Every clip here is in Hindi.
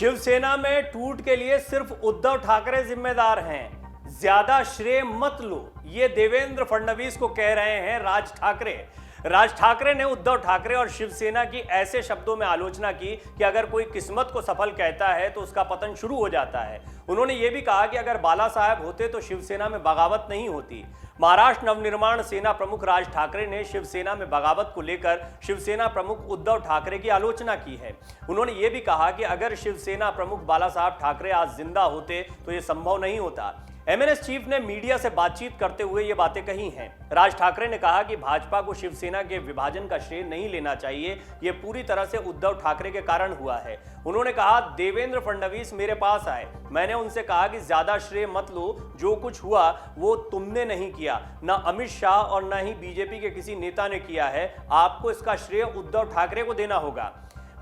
शिवसेना में टूट के लिए सिर्फ उद्धव ठाकरे जिम्मेदार हैं, ज्यादा श्रेय मत लो, ये देवेंद्र फडणवीस को कह रहे हैं राज ठाकरे। राज ठाकरे ने उद्धव ठाकरे और शिवसेना की ऐसे शब्दों में आलोचना की कि अगर कोई किस्मत को सफल कहता है तो उसका पतन शुरू हो जाता है। उन्होंने ये भी कहा कि अगर बाला साहब होते तो शिवसेना में बगावत नहीं होती। महाराष्ट्र नवनिर्माण सेना प्रमुख राज ठाकरे ने शिवसेना में बगावत को लेकर शिवसेना प्रमुख उद्धव ठाकरे की आलोचना की है। उन्होंने ये भी कहा कि अगर शिवसेना प्रमुख बाला साहब ठाकरे आज जिंदा होते तो ये संभव नहीं होता। एमएनएस चीफ ने मीडिया से बातचीत करते हुए ये बातें कही हैं। राज ठाकरे ने कहा कि भाजपा को शिवसेना के विभाजन का श्रेय नहीं लेना चाहिए, ये पूरी तरह से उद्धव ठाकरे के कारण हुआ है। उन्होंने कहा, देवेंद्र फडणवीस मेरे पास आए, मैंने उनसे कहा कि ज्यादा श्रेय मत लो, जो कुछ हुआ वो तुमने नहीं किया, ना अमित शाह और ना ही बीजेपी के किसी नेता ने किया है, आपको इसका श्रेय उद्धव ठाकरे को देना होगा।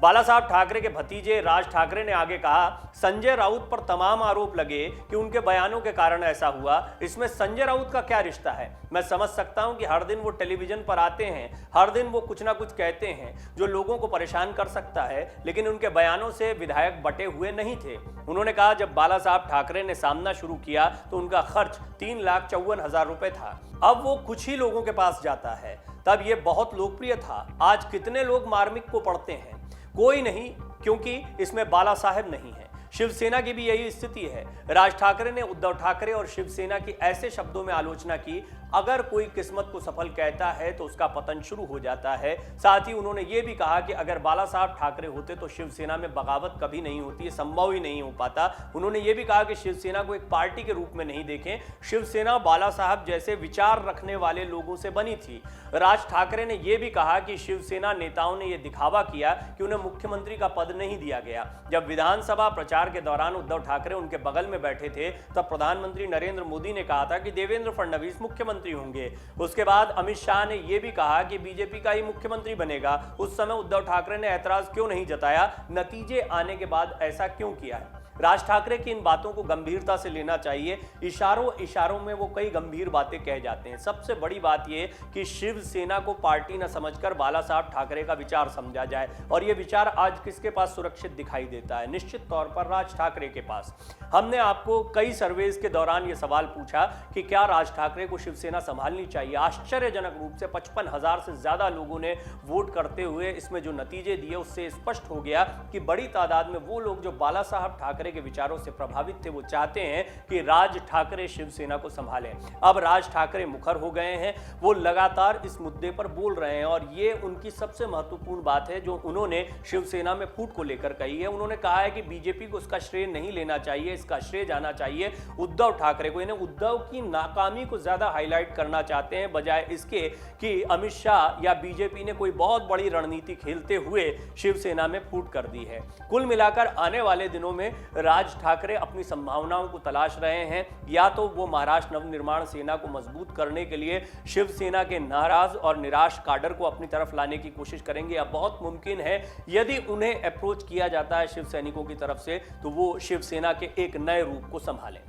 बाला साहब ठाकरे के भतीजे राज ठाकरे ने आगे कहा, संजय राउत पर तमाम आरोप लगे कि उनके बयानों के कारण ऐसा हुआ, इसमें संजय राउत का क्या रिश्ता है। मैं समझ सकता हूं कि हर दिन वो टेलीविजन पर आते हैं, हर दिन वो कुछ ना कुछ कहते हैं जो लोगों को परेशान कर सकता है, लेकिन उनके बयानों से विधायक बटे हुए नहीं थे। उन्होंने कहा, जब बाला साहब ठाकरे ने सामना शुरू किया तो उनका खर्च 3,54,000 रुपए था, अब वो कुछ ही लोगों के पास जाता है, तब ये बहुत लोकप्रिय था। आज कितने लोग मार्मिक को पढ़ते हैं? कोई नहीं, क्योंकि इसमें बाला साहब नहीं है। शिवसेना की भी यही स्थिति है। राज ठाकरे ने उद्धव ठाकरे और शिवसेना की ऐसे शब्दों में आलोचना की, अगर कोई किस्मत को सफल कहता है तो उसका पतन शुरू हो जाता है। साथ ही उन्होंने ये भी कहा कि अगर बाला साहब ठाकरे होते तो शिवसेना में बगावत कभी नहीं होती, ये संभव ही नहीं हो पाता। उन्होंने ये भी कहा कि शिवसेना को एक पार्टी के रूप में नहीं देखें, शिवसेना बाला साहब जैसे विचार रखने वाले लोगों से बनी थी। राज ठाकरे ने यह भी कहा कि शिवसेना नेताओं ने यह दिखावा किया कि उन्हें मुख्यमंत्री का पद नहीं दिया गया। जब विधानसभा प्रचार के दौरान उद्धव ठाकरे उनके बगल में बैठे थे, तब प्रधानमंत्री नरेंद्र मोदी ने कहा था कि देवेंद्र फडणवीस मुख्यमंत्री होंगे। उसके बाद अमित शाह ने यह भी कहा कि बीजेपी का ही मुख्यमंत्री बनेगा। उस समय उद्धव ठाकरे ने ऐतराज क्यों नहीं जताया? नतीजे आने के बाद ऐसा क्यों किया है? राज ठाकरे की इन बातों को गंभीरता से लेना चाहिए। इशारों में वो कई गंभीर बातें कह जाते हैं। सबसे बड़ी बात यह कि शिवसेना को पार्टी न समझकर बाला साहब ठाकरे का विचार समझा जाए, और ये विचार आज किसके पास सुरक्षित दिखाई देता है? निश्चित तौर पर राज ठाकरे के पास। हमने आपको कई सर्वेज के दौरान ये सवाल पूछा कि क्या राज ठाकरे को शिवसेना संभालनी चाहिए। आश्चर्यजनक रूप से 55,000 से ज्यादा लोगों ने वोट करते हुए इसमें जो नतीजे दिए उससे स्पष्ट हो गया कि बड़ी तादाद में वो लोग जो बाला साहब ठाकरे के विचारों से प्रभावित थे, वो चाहते हैं कि राज ठाकरे शिवसेना को संभालें। अब राज ठाकरे मुखर हो गए हैं, वो लगातार इस मुद्दे पर बोल रहे हैं, और ये उनकी सबसे महत्वपूर्ण बात है जो उन्होंने शिवसेना में फूट को लेकर कही है। उन्होंने कहा है कि बीजेपी को इसका श्रेय नहीं लेना चाहिए, इसका श्रेय जाना चाहिए उद्धव ठाकरे को। इन्हें उद्धव की नाकामी को ज्यादा हाईलाइट करना चाहते हैं, बजाय इसके कि अमित शाह या बीजेपी ने कोई बहुत बड़ी रणनीति खेलते हुए शिवसेना में फूट कर दी है। कुल मिलाकर आने वाले दिनों में राज ठाकरे अपनी संभावनाओं को तलाश रहे हैं। या तो वो महाराष्ट्र नवनिर्माण सेना को मजबूत करने के लिए शिवसेना के नाराज और निराश काडर को अपनी तरफ लाने की कोशिश करेंगे, या बहुत मुमकिन है यदि उन्हें अप्रोच किया जाता है शिव सैनिकों की तरफ से तो वो शिवसेना के एक नए रूप को संभालें।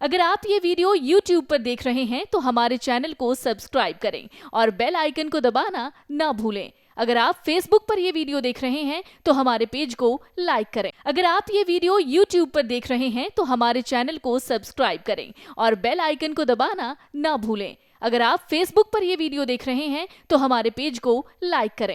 अगर आप ये वीडियो YouTube पर देख रहे हैं तो हमारे चैनल को सब्सक्राइब करें और बेल आइकन को दबाना ना भूलें। अगर आप Facebook पर ये वीडियो देख रहे हैं तो हमारे पेज को लाइक करें। अगर आप ये वीडियो YouTube पर देख रहे हैं तो हमारे चैनल को सब्सक्राइब करें और बेल आइकन को दबाना ना भूलें। अगर आप Facebook पर ये वीडियो देख रहे हैं तो हमारे पेज को लाइक करें।